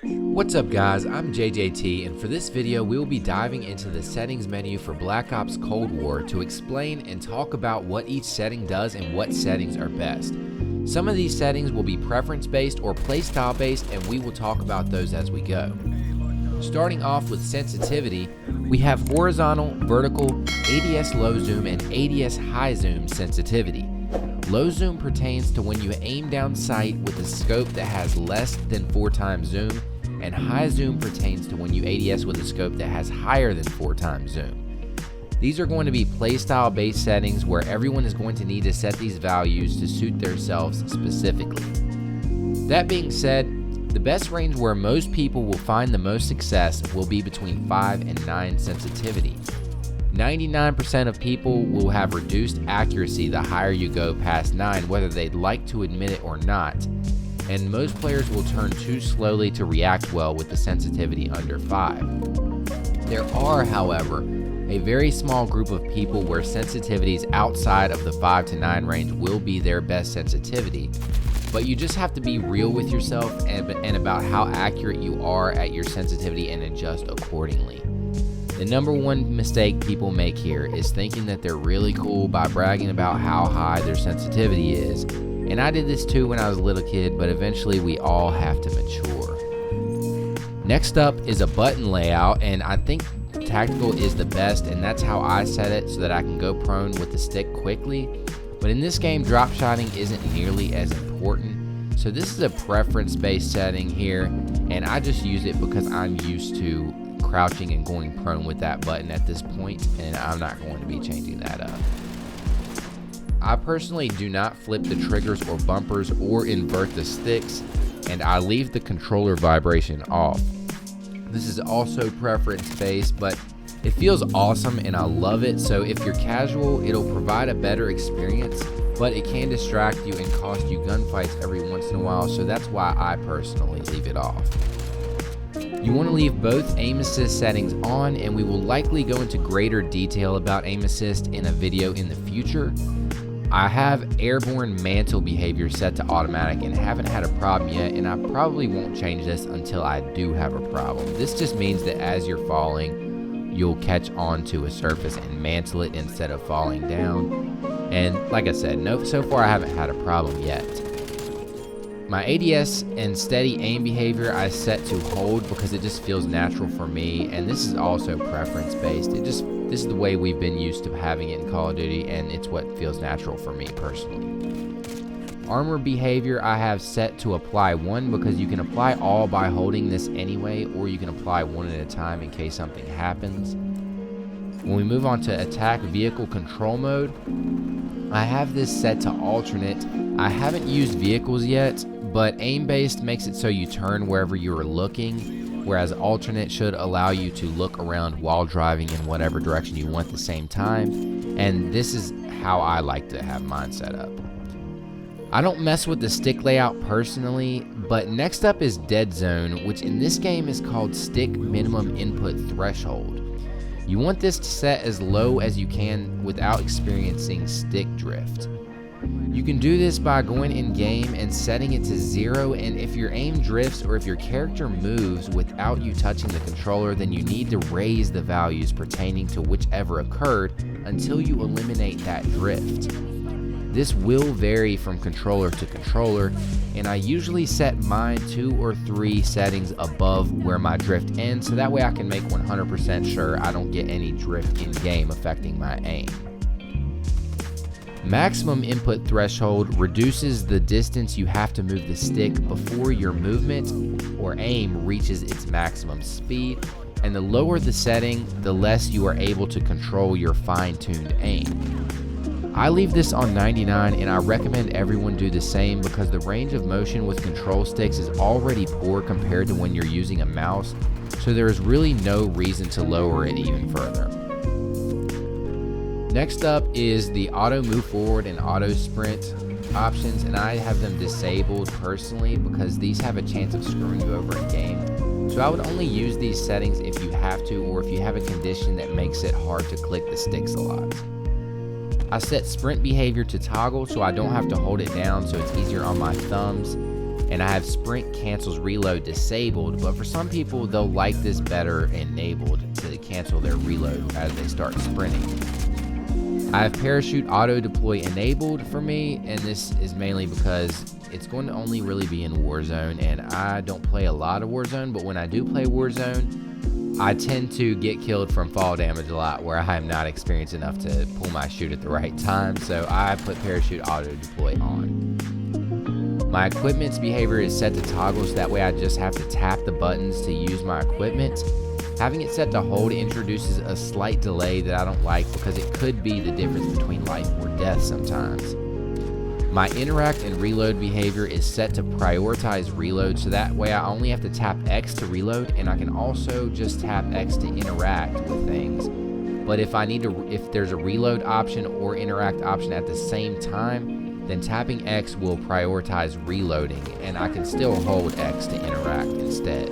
What's up guys, I'm JayJT, and for this video we will be diving into the settings menu for Black Ops Cold War to explain and talk about what each setting does and what settings are best. Some of these settings will be preference based or playstyle based, and we will talk about those as we go. Starting off with sensitivity, we have horizontal, vertical, ADS low zoom, and ADS high zoom sensitivity. Low zoom pertains to when you aim down sight with a scope that has less than 4x zoom, and high zoom pertains to when you ADS with a scope that has higher than 4x zoom. These are going to be playstyle based settings where everyone is going to need to set these values to suit themselves specifically. That being said, the best range where most people will find the most success will be between 5 and 9 sensitivity. 99% of people will have reduced accuracy the higher you go past 9, whether they'd like to admit it or not, and most players will turn too slowly to react well with the sensitivity under 5. There are, however, a very small group of people where sensitivities outside of the 5 to 9 range will be their best sensitivity, but you just have to be real with yourself and about how accurate you are at your sensitivity and adjust accordingly. The number one mistake people make here is thinking that they're really cool by bragging about how high their sensitivity is. And I did this too when I was a little kid, but eventually we all have to mature. Next up is a button layout, and I think tactical is the best, and that's how I set it so that I can go prone with the stick quickly. But in this game, drop shotting isn't nearly as important. So this is a preference based setting here, and I just use it because I'm used to crouching and going prone with that button at this point, and I'm not going to be changing that up. I personally do not flip the triggers or bumpers or invert the sticks, and I leave the controller vibration off. This is also preference based, but it feels awesome and I love it. So if you're casual, it'll provide a better experience, but it can distract you and cost you gunfights every once in a while, so that's why I personally leave it off. You want to leave both aim assist settings on, and we will likely go into greater detail about aim assist in a video in the future. I have airborne mantle behavior set to automatic and haven't had a problem yet, and I probably won't change this until I do have a problem. This just means that as you're falling, you'll catch onto a surface and mantle it instead of falling down. And like I said, so far I haven't had a problem yet. My ADS and steady aim behavior I set to hold because it just feels natural for me, and this is also preference based. This is the way we've been used to having it in Call of Duty, and it's what feels natural for me personally. Armor behavior I have set to apply 1 because you can apply all by holding this anyway, or you can apply 1 at a time in case something happens. When we move on to attack vehicle control mode, I have this set to alternate. I haven't used vehicles yet, but aim based makes it so you turn wherever you're looking, whereas alternate should allow you to look around while driving in whatever direction you want at the same time, and this is how I like to have mine set up. I don't mess with the stick layout personally, but next up is Deadzone, which in this game is called stick minimum input threshold. You want this to set as low as you can without experiencing stick drift. You can do this by going in game and setting it to 0, and if your aim drifts or if your character moves without you touching the controller, then you need to raise the values pertaining to whichever occurred until you eliminate that drift. This will vary from controller to controller, and I usually set mine 2 or 3 settings above where my drift ends, so that way I can make 100% sure I don't get any drift in game affecting my aim. Maximum input threshold reduces the distance you have to move the stick before your movement or aim reaches its maximum speed, and the lower the setting, the less you are able to control your fine-tuned aim. I leave this on 99, and I recommend everyone do the same because the range of motion with control sticks is already poor compared to when you're using a mouse, so there is really no reason to lower it even further. Next up is the auto move forward and auto sprint options, and I have them disabled personally because these have a chance of screwing you over in game. So I would only use these settings if you have to, or if you have a condition that makes it hard to click the sticks a lot. I set sprint behavior to toggle so I don't have to hold it down, so it's easier on my thumbs. and I have sprint cancels reload disabled, but for some people they'll like this better enabled to cancel their reload as they start sprinting. I have parachute auto deploy enabled for me, and this is mainly because it's going to only really be in Warzone, and I don't play a lot of Warzone, but when I do play Warzone, I tend to get killed from fall damage a lot where I am not experienced enough to pull my chute at the right time, so I put parachute auto deploy on. My equipment's behavior is set to toggle, so that way I just have to tap the buttons to use my equipment. Having it set to hold introduces a slight delay that I don't like because it could be the difference between life or death sometimes. My interact and reload behavior is set to prioritize reload, so that way I only have to tap X to reload, and I can also just tap X to interact with things. But if there's a reload option or interact option at the same time, then tapping X will prioritize reloading, and I can still hold X to interact instead.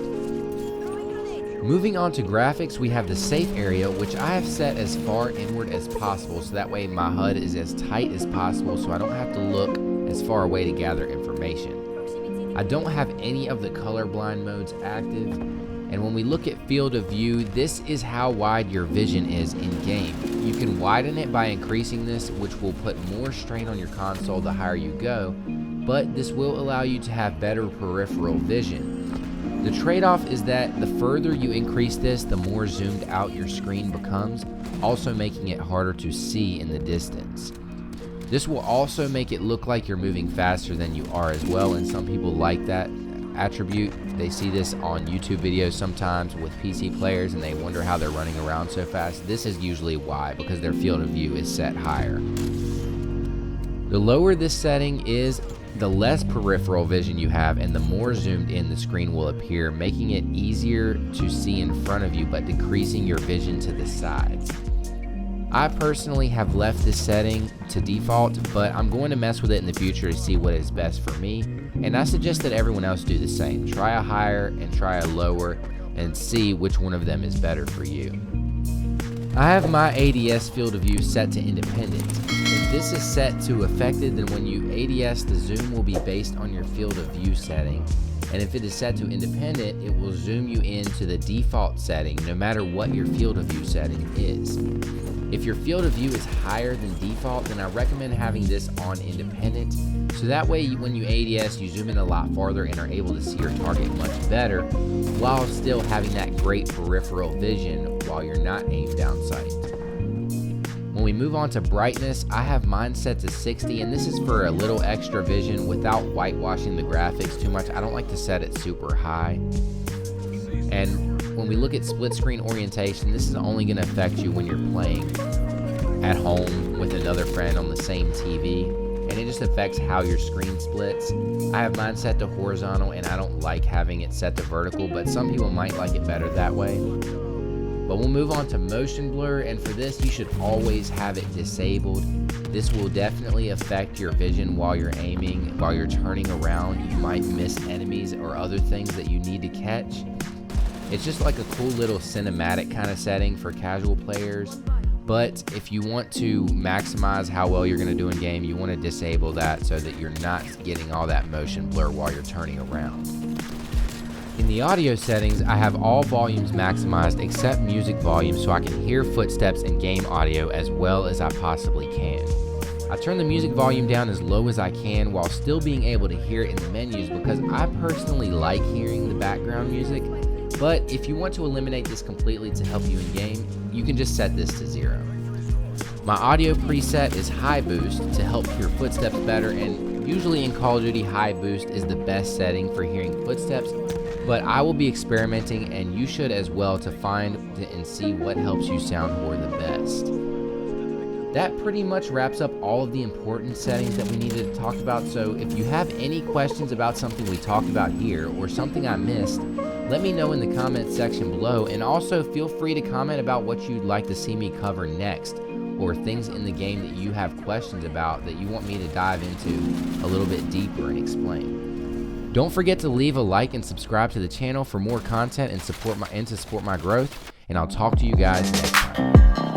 Moving on to graphics, we have the safe area, which I have set as far inward as possible, so that way my HUD is as tight as possible so I don't have to look as far away to gather information. I don't have any of the colorblind modes active, and when we look at field of view, this is how wide your vision is in game. You can widen it by increasing this, which will put more strain on your console the higher you go, but this will allow you to have better peripheral vision. The trade-off is that the further you increase this, the more zoomed out your screen becomes, also making it harder to see in the distance. This will also make it look like you're moving faster than you are as well, and some people like that attribute. They see this on YouTube videos sometimes with PC players and they wonder how they're running around so fast. This is usually why, because their field of view is set higher. The lower this setting is, the less peripheral vision you have and the more zoomed in the screen will appear, making it easier to see in front of you but decreasing your vision to the sides. I personally have left this setting to default, but I'm going to mess with it in the future to see what is best for me, and I suggest that everyone else do the same. Try a higher and try a lower and see which one of them is better for you. I have my ADS field of view set to independent. If this is set to affected, then when you ADS, the zoom will be based on your field of view setting. And if it is set to independent, it will zoom you into the default setting no matter what your field of view setting is. If your field of view is higher than default, then I recommend having this on independent, so that way when you ADS, you zoom in a lot farther and are able to see your target much better while still having that great peripheral vision while you're not aimed down sight. When we move on to brightness, I have mine set to 60, and this is for a little extra vision without whitewashing the graphics too much. I don't like to set it super high. And when we look at split screen orientation, this is only going to affect you when you're playing at home with another friend on the same TV, and it just affects how your screen splits. I have mine set to horizontal, and I don't like having it set to vertical, but some people might like it better that way. But we'll move on to motion blur, and for this you should always have it disabled. This will definitely affect your vision while you're aiming, while you're turning around. You might miss enemies or other things that you need to catch. It's just like a cool little cinematic kind of setting for casual players, but if you want to maximize how well you're going to do in game, you want to disable that so that you're not getting all that motion blur while you're turning around. In the audio settings, I have all volumes maximized except music volume so I can hear footsteps and game audio as well as I possibly can. I turn the music volume down as low as I can while still being able to hear it in the menus because I personally like hearing the background music, but if you want to eliminate this completely to help you in game, you can just set this to 0. My audio preset is high boost to help hear footsteps better, and usually in Call of Duty, high boost is the best setting for hearing footsteps, but I will be experimenting and you should as well to find and see what helps you soundboard the best. That pretty much wraps up all of the important settings that we needed to talk about, so if you have any questions about something we talked about here or something I missed, let me know in the comments section below, and also feel free to comment about what you'd like to see me cover next, or things in the game that you have questions about that you want me to dive into a little bit deeper and explain. Don't forget to leave a like and subscribe to the channel for more content and to support my growth, and I'll talk to you guys next time.